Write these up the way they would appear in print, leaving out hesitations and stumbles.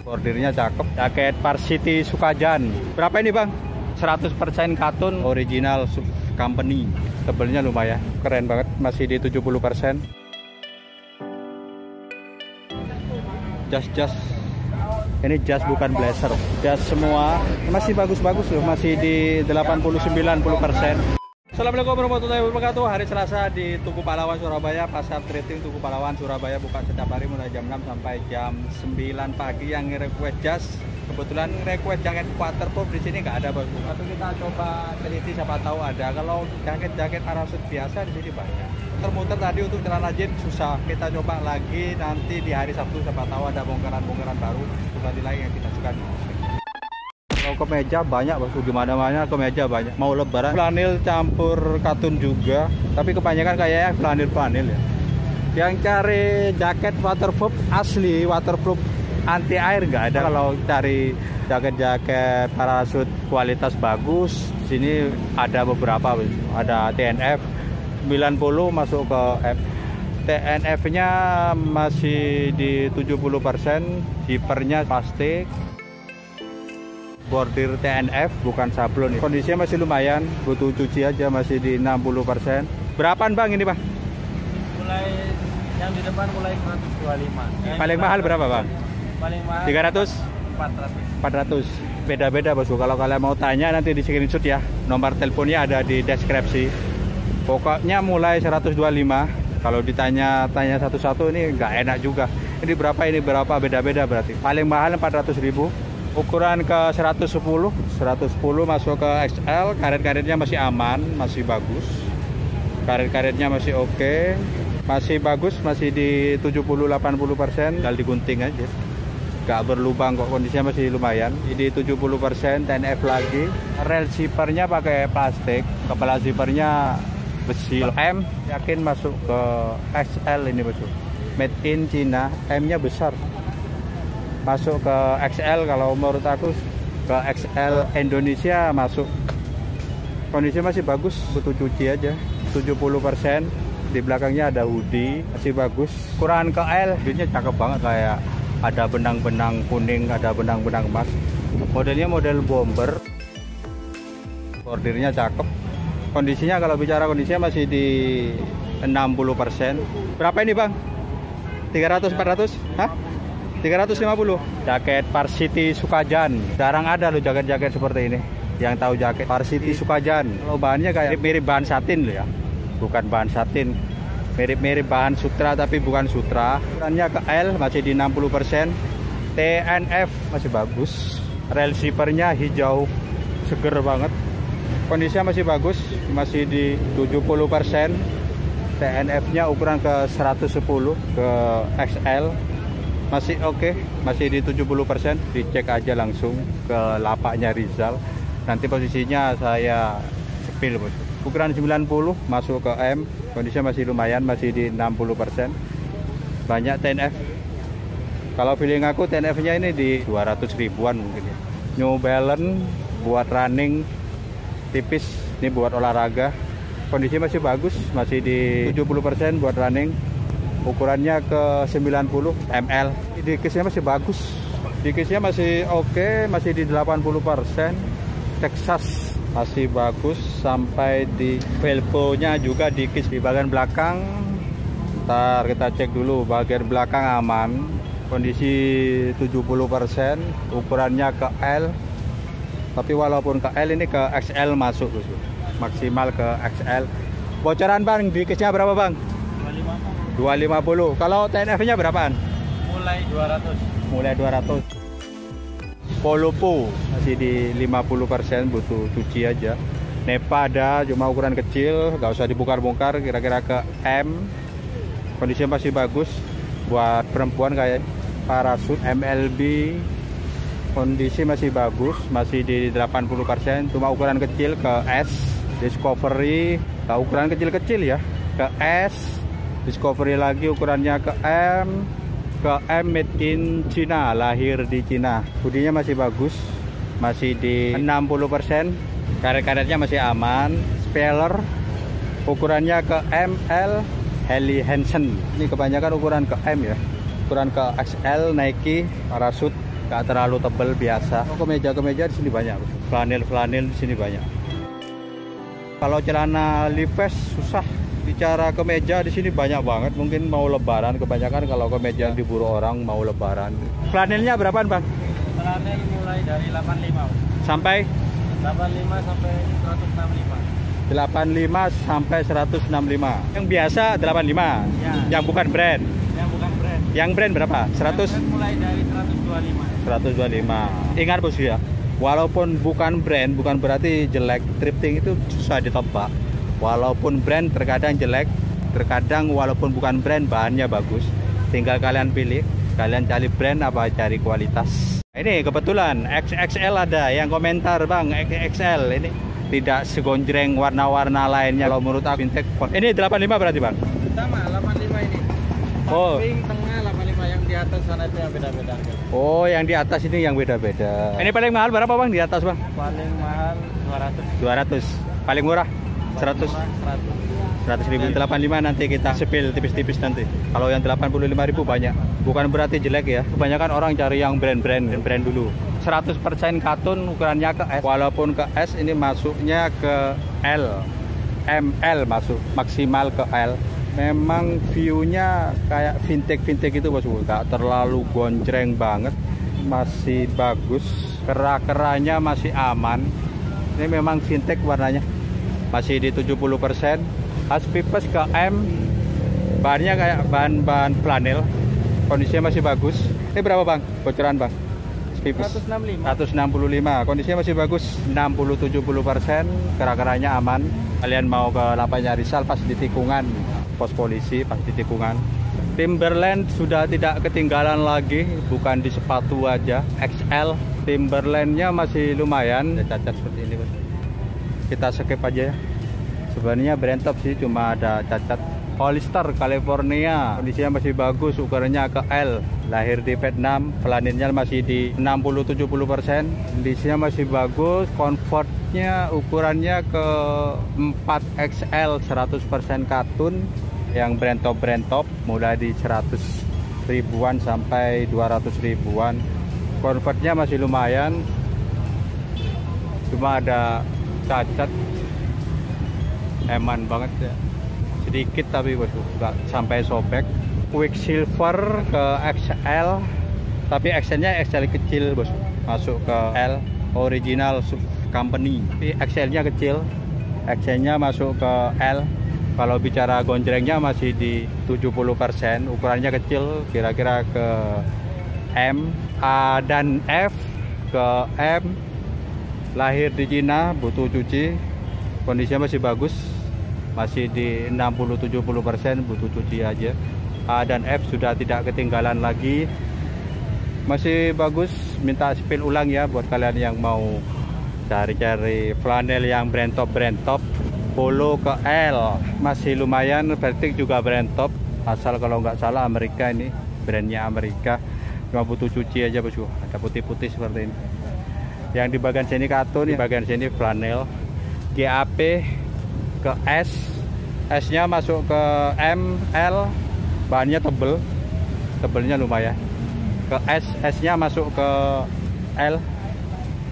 Bordirnya cakep. Jaket Varsity Sukajan. Berapa ini bang? 100% katun original company. Tebelnya lumayan. Keren banget. Masih di 70%. Jas. Ini jas bukan blazer. Jas semua masih bagus-bagus loh. Masih di 80-90%. Assalamualaikum warahmatullahi wabarakatuh. Hari Selasa di Tugu Pahlawan Surabaya, Pasar Trading Tugu Pahlawan Surabaya buka setiap hari mulai jam 6 sampai jam 9 pagi. Yang request jas, kebetulan request jaket waterproof di sini nggak ada bosku. Atau kita coba teliti, siapa tahu ada. Kalau jaket parasut biasa di sini banyak. Muter-muter tadi untuk celana jeans susah. Kita coba lagi nanti di hari Sabtu, siapa tahu ada bongkaran-bongkaran baru kembali lagi yang kita suka. Kalau kemeja banyak bosku, gimana-mana kemeja banyak. Mau lebaran flanel campur katun juga, tapi kebanyakan kayaknya flanel ya. Yang cari jaket waterproof asli, waterproof anti air nggak ada. Kalau cari jaket parasut kualitas bagus, sini ada beberapa. Ada TNF 90 masuk ke F. TNF-nya masih di 70%, zippernya plastik. Bordir TNF bukan sablon. Kondisinya masih lumayan, butuh cuci aja, masih di 60%. Berapaan bang ini bang? Mulai yang di depan mulai 125. Paling mahal berapa bang? Paling mahal 300? 400. Beda-beda bosku. Kalau kalian mau tanya nanti di screenshot ya. Nomor teleponnya ada di deskripsi. Pokoknya mulai 125. Kalau ditanya satu-satu ini nggak enak juga. Ini berapa, beda-beda berarti. Paling mahal 400.000. Ukuran ke 110 masuk ke XL. Karet-karetnya masih aman, masih bagus. Karet-karetnya masih oke, masih bagus, masih di 70-80%. Tinggal digunting aja, gak berlubang kok, kondisinya masih lumayan. Ini 70%, TNF lagi. Rel zippernya pakai plastik, kepala zippernya besi. M yakin masuk ke XL ini bosku. Made in China, M-nya besar. Masuk ke XL, kalau menurut aku ke XL Indonesia masuk. Kondisi masih bagus, butuh cuci aja. 70%. Di belakangnya ada hoodie, masih bagus. Ukuran ke L, hoodie-nya cakep banget, kayak ada benang-benang kuning, ada benang-benang emas. Modelnya model bomber. Bordirnya cakep. Kondisinya, kalau bicara kondisinya masih di 60%. Berapa ini bang? 300-400? Hah? 350. Jaket Varsity Sukajan. Jarang ada loh jaket-jaket seperti ini. Yang tahu jaket Varsity Sukajan. Kalau bahannya kayak mirip bahan satin loh ya. Bukan bahan satin. Mirip-mirip bahan sutra tapi bukan sutra. Ukurannya ke L masih di 60%. TNF masih bagus. Rel zippernya hijau, seger banget. Kondisinya masih bagus, masih di 70%. TNF-nya ukuran ke 110 ke XL. Masih oke, masih di 70%. Dicek aja langsung ke lapaknya Rizal. Nanti posisinya saya sepil bos. Ukuran 90 masuk ke M. Kondisinya masih lumayan, masih di 60%. Banyak TNF. Kalau feeling aku TNF-nya ini di 200 ribuan mungkin ya. New Balance buat running tipis, ini buat olahraga. Kondisinya masih bagus, masih di 70% buat running. Ukurannya ke 90 ml. Dikisnya masih bagus. Dikisnya masih oke, masih di 80%. Texas masih bagus sampai di velcro-nya juga dikis di bagian belakang. Ntar kita cek dulu bagian belakang aman. Kondisi 70%, ukurannya ke L. Tapi walaupun ke L ini ke XL masuk, maksimal ke XL. Bocoran bang, dikisnya berapa bang? 250. Kalau TNF-nya berapaan? Mulai 200. Mulai 200. Polopo masih di 50%, butuh cuci aja. Nepa ada, cuma ukuran kecil, nggak usah dibongkar-bongkar, kira-kira ke M. Kondisinya masih bagus. Buat perempuan kayak parasut MLB. Kondisi masih bagus, masih di 80%, cuma ukuran kecil ke S. Discovery, ukuran kecil-kecil ya, ke S. Discovery lagi ukurannya ke M. Ke M made in China, lahir di China. Hoodie-nya masih bagus, masih di 60%. Karet-karetnya masih aman. Speller ukurannya ke ML. Helly Hansen. Ini kebanyakan ukuran ke M ya. Ukuran ke XL Nike parasut nggak terlalu tebel biasa. Kemeja di sini banyak, flanel di sini banyak. Kalau celana Levi's susah. Bicara kemeja di sini banyak banget. Mungkin mau lebaran, kebanyakan kalau kemeja yang diburu orang mau lebaran. Flanelnya berapaan bang? Flanel mulai dari 85 sampai 85 sampai 165. 85 sampai 165. Yang biasa 85. Ya. Yang bukan brand. Yang bukan brand. Yang brand berapa? 100? Yang brand mulai dari 125. 125. Ingat bosku ya, walaupun bukan brand bukan berarti jelek. Thrifting itu susah ditebak. Walaupun brand terkadang jelek, terkadang walaupun bukan brand bahannya bagus. Tinggal kalian pilih, kalian cari brand apa cari kualitas. Ini kebetulan XXL ada yang komentar bang XXL ini tidak segonjreng warna-warna lainnya. Kalau menurut aku vintage ini 85 berarti bang? Sama 85 ini. Oh. Samping tengah 85, yang di atas sana itu yang beda-beda. Oh, yang di atas ini yang beda-beda. Ini paling mahal berapa bang di atas bang? Paling mahal 200. 200. Paling murah 100. 100.000. 85 nanti kita sepil tipis-tipis nanti. Kalau yang 85.000 banyak. Bukan berarti jelek ya. Kebanyakan orang cari yang brand dulu. 100% katun, ukurannya ke S. Walaupun ke S ini masuknya ke L. ML masuk, maksimal ke L. Memang view-nya kayak vintage itu bosku. Gak terlalu gonjreng banget. Masih bagus. Kera-keranya masih aman. Ini memang vintage warnanya. Masih di 70%. As pipes ke M, bahannya kayak bahan flanel, kondisinya masih bagus. Ini berapa bang? Bocoran bang? Pipes 165. Kondisinya masih bagus, 60-70%. Kera-keranya aman. Kalian mau ke lapanya Rizal pas di tikungan, pos polisi pas di tikungan. Timberland sudah tidak ketinggalan lagi, bukan di sepatu aja. XL, Timberlandnya masih lumayan. Cacat seperti ini bos. Kita skip aja ya. Sebenarnya brand top sih, cuma ada cacat. Hollister California, kondisinya masih bagus, ukurannya ke L. Lahir di Vietnam, flanelnya masih di 60-70%. Kondisinya masih bagus, comfortnya ukurannya ke 4XL, 100% katun. Yang brand top mulai di 100 ribuan sampai 200 ribuan. Comfortnya masih lumayan, cuma ada cacat. Eman banget ya, sedikit tapi bosku, nggak sampai sobek. Quicksilver ke XL, tapi XL-nya XL kecil bos, masuk ke L. Original company, tapi XL-nya kecil, XL-nya masuk ke L. Kalau bicara gonjrengnya masih di 70%, ukurannya kecil, kira-kira ke M. A dan F ke M. Lahir di Cina, butuh cuci, kondisinya masih bagus. Masih di 60-70%, butuh cuci aja. A dan F sudah tidak ketinggalan lagi. Masih bagus, minta spill ulang ya buat kalian yang mau cari-cari flanel yang brand top. Polo ke L, masih lumayan. Vertic juga brand top, asal kalau nggak salah Amerika, ini brandnya Amerika. Cuma butuh cuci aja bosku, ada putih-putih seperti ini. Yang di bagian sini katun, di bagian sini flanel. GAP ke S, S-nya masuk ke M, L, bahannya tebelnya lumayan. Ke S, S-nya masuk ke L,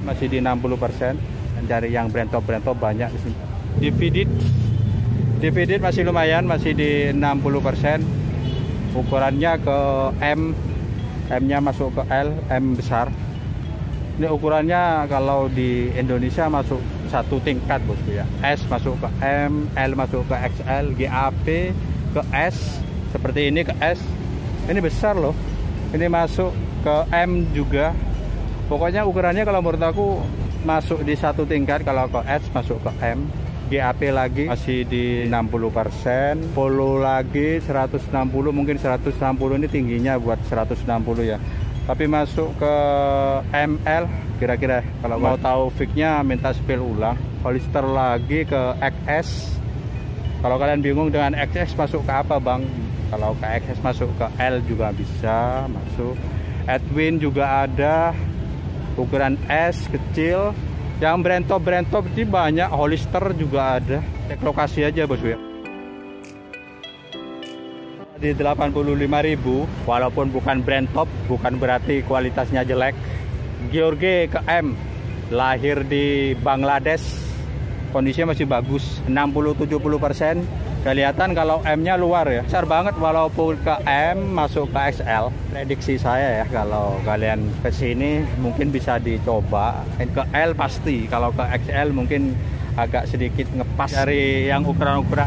masih di 60%. Dari yang brand top banyak di sini. Divided masih lumayan, masih di 60%. Ukurannya ke M, M-nya masuk ke L, M besar. Ini ukurannya kalau di Indonesia masuk satu tingkat bosku ya. S masuk ke M, L masuk ke XL, GAP ke S, seperti ini ke S. Ini besar loh. Ini masuk ke M juga. Pokoknya ukurannya kalau menurut aku masuk di satu tingkat. Kalau ke S masuk ke M. GAP lagi masih di 60%. Polo lagi 160, mungkin 160 ini tingginya buat 160 ya. Tapi masuk ke ML kira-kira. Kalau mau tahu fixnya minta spill ulang. Hollister lagi ke XS. Kalau kalian bingung dengan XS masuk ke apa bang? Kalau ke XS masuk ke L juga bisa masuk. Edwin juga ada, ukuran S kecil. Yang brand top ini banyak. Hollister juga ada. Cek lokasi aja bosku ya. Di 85.000, walaupun bukan brand top, bukan berarti kualitasnya jelek. George ke M, lahir di Bangladesh, kondisinya masih bagus, 60-70%. Kelihatan kalau M-nya luar ya, besar banget walaupun ke M masuk ke XL. Prediksi saya ya, kalau kalian ke sini mungkin bisa dicoba. Ke L pasti, kalau ke XL mungkin agak sedikit ngepas dari yang ukuran-ukuran.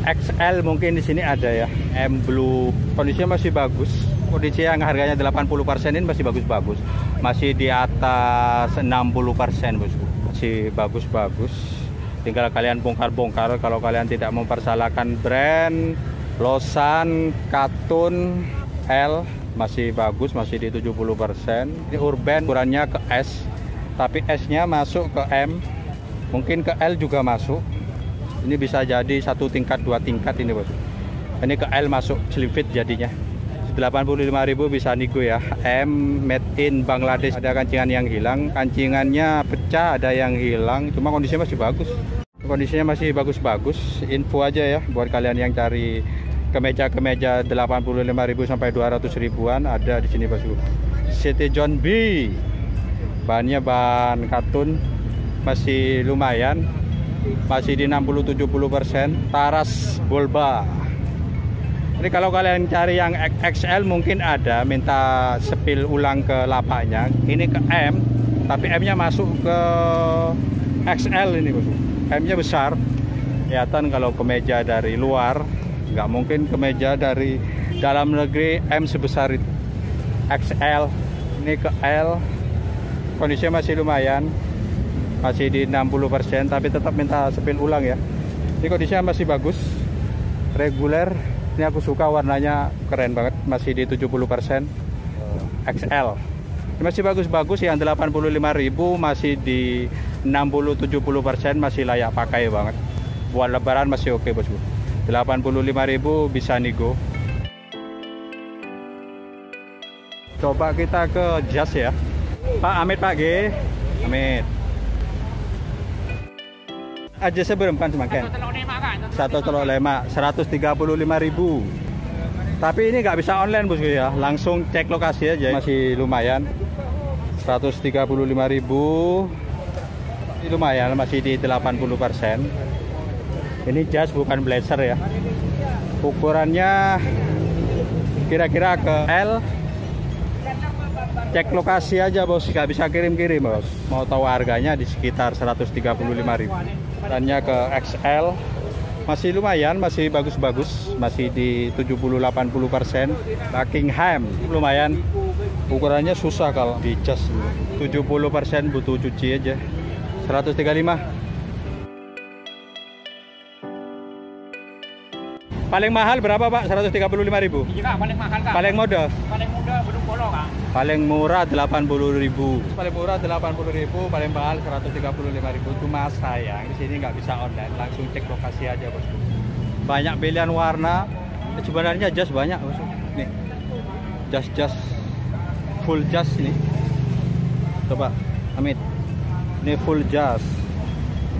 XL mungkin di sini ada ya. M Blue kondisinya masih bagus. Kondisi yang harganya 80% ini masih bagus-bagus. Masih di atas 60%, bosku. Masih bagus-bagus. Tinggal kalian bongkar-bongkar kalau kalian tidak mempersalahkan brand. Losan, Katun, L masih bagus, masih di 70%. Ini Urban ukurannya ke S, tapi S-nya masuk ke M. Mungkin ke L juga masuk. Ini bisa jadi 1 tingkat, 2 tingkat ini, bos. Ini ke L masuk, slim fit jadinya. 85.000 bisa nego ya. M made in Bangladesh. Ada kancingan yang hilang, kancingannya pecah, ada yang hilang. Cuma kondisinya masih bagus. Kondisinya masih bagus-bagus. Info aja ya buat kalian yang cari kemeja-kemeja 85.000 sampai 200.000-an ada di sini, bosku. City John B. Bahannya bahan katun, masih lumayan. Masih di 60-70%. Taras Bolba. Ini kalau kalian cari yang XL mungkin ada, minta sepil ulang ke lapaknya. Ini ke M, tapi M-nya masuk ke XL ini, bos. M-nya besar. Kelihatan kalau kemeja dari luar, nggak mungkin kemeja dari dalam negeri M sebesar itu. XL, ini ke L, kondisinya masih lumayan, masih di 60%, tapi tetap minta sepil ulang ya. Ini kondisinya masih bagus, reguler. Ini aku suka warnanya keren banget, masih di 70%. XL. Ini masih bagus-bagus, yang 85.000 masih di 60-70%, masih layak pakai banget. Buat lebaran masih oke, bosku. 85.000 bisa nego. Coba kita ke jas ya. Pak Amit, Pak G. Amit. Aja seberempat semakin 135.000. Tapi ini nggak bisa online, bosku ya, langsung cek lokasi aja. Masih lumayan, 135.000. Ini lumayan, masih di 80%. Ini jas bukan blazer ya. Ukurannya kira-kira ke L. Cek lokasi aja, bos, nggak bisa kirim-kirim, bos. Mau tahu harganya di sekitar 135.000. Dannya ke XL, masih lumayan, masih bagus-bagus, masih di 70-80%. Buckingham lumayan, ukurannya susah kalau di jas. 70% butuh cuci aja. 135. Paling mahal berapa, Pak? 135.000. Iya, paling mahal, Kak. Paling mode? Paling muda beduk polo, Kak. Paling murah 80.000. Paling murah 80.000, paling mahal 135.000. Cuma sayang di sini nggak bisa online, langsung cek lokasi aja, bos. Banyak pilihan warna. Sebenarnya jas banyak, bos. Nih, jas full jas ini. Coba, Amit. Ini full jas,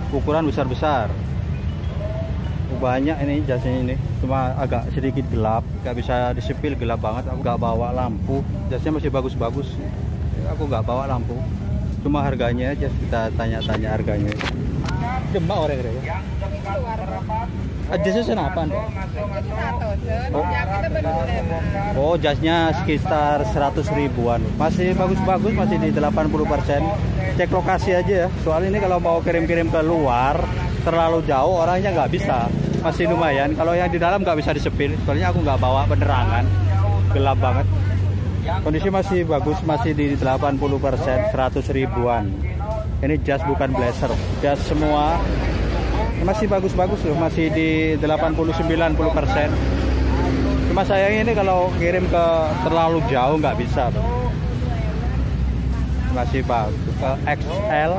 ukuran besar-besar. Banyak ini jasnya ini, cuma agak sedikit gelap, nggak bisa disepil, gelap banget. Aku nggak bawa lampu, jasnya masih bagus-bagus. Aku nggak bawa lampu, cuma harganya aja kita tanya-tanya harganya. Demak orang ya. Jasnya senapan? Oh, jasnya sekitar 100 ribuan. Masih bagus-bagus, masih di 80%. Cek lokasi aja ya. Soal ini kalau mau kirim-kirim ke luar terlalu jauh, orangnya nggak bisa. Masih lumayan. Kalau yang di dalam nggak bisa disepil. Soalnya aku nggak bawa penerangan, gelap banget. Kondisi masih bagus, masih di 80%, 100 ribuan. Ini jas bukan blazer, jas semua. Masih bagus-bagus loh, masih di 80-90%. Cuma sayangnya ini kalau kirim ke terlalu jauh nggak bisa. Masih bagus. Ke XL,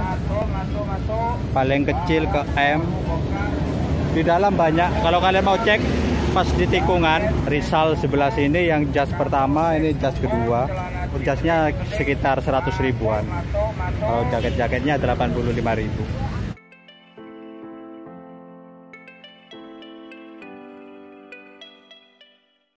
paling kecil ke M. Di dalam banyak. Kalau kalian mau cek pas di tikungan, Rizal sebelah sini yang jas pertama, ini jas kedua. Jasnya sekitar 100 ribuan. Kalau jaket-jaketnya 85.000.